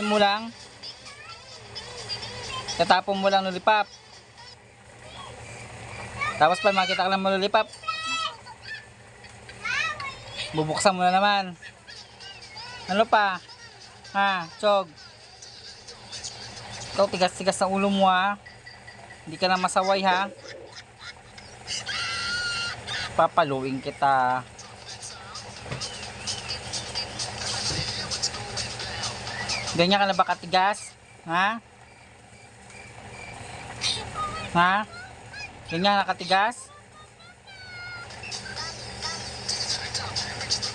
Mo lang, tatapon mo lang lollipop. Tapos pag makita ka lang lollipop, bubuksan mo na naman. Ano pa? Ha, Chog? Ikaw, tigas-tigas ng ulo mo ha. Hindi ka na masaway ha. Papaluin kita. Ganyan ka na ba katigas? Ha? Ha? Ganyan na katigas?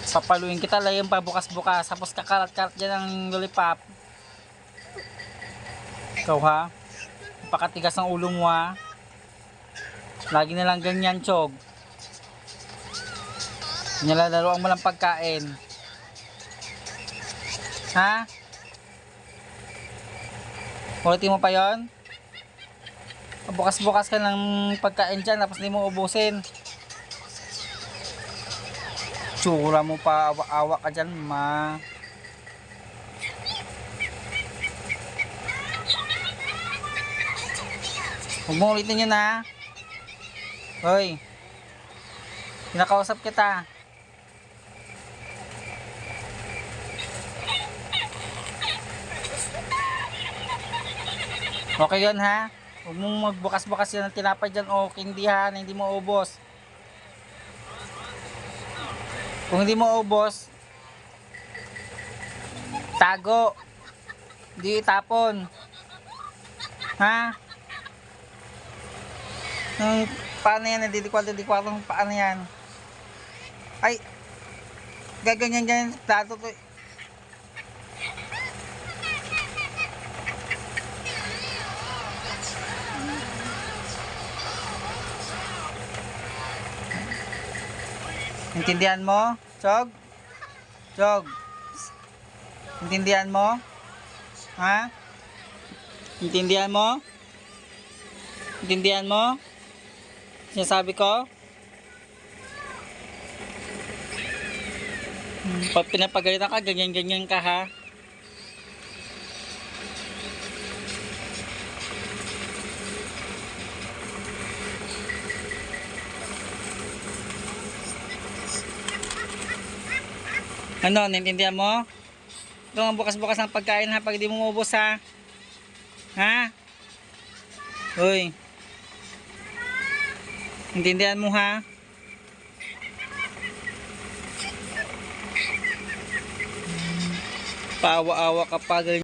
Papaluin kita, layan pa bukas-bukas. Tapos kakalat-kalat dyan ng lollipop. Ikaw ha? Napakatigas ng ulo mo ha. Lagi na lang ganyan, Chog. Nilalaroan mo lang pagkain. Ha? Ulitin mo pa yon? Bukas-bukas ka ng pagkain dyan, tapos hindi mo ubusin. Tsura mo pa, awa-awa ka dyan, ma. Huwag mo ulitin yun, ha. Hoy, kinakausap kita. Okay yun, ha. Huwag mong magbukas-bukas yan ng tinapay dyan o candy ha, na hindi mo ubos. Kung hindi mo ubos, tago. Hindi itapon. Ha? Paano yan? Nadidikwal-dikwal paano yan? Ay, gaganyan-ganyan plato to. Intindihan mo? Chog? Chog? Intindihan mo? Ha? Intindihan mo? Intindihan mo? Sinasabi ko? Pag pinapagalitan ka, ganyan-ganyan ka ha? Ano, naintindihan mo? Ito ang bukas-bukas ng pagkain ha, pag di mo maubos ha. Ha? Uy. Intindihan mo ha? Paawa-awa ka pa.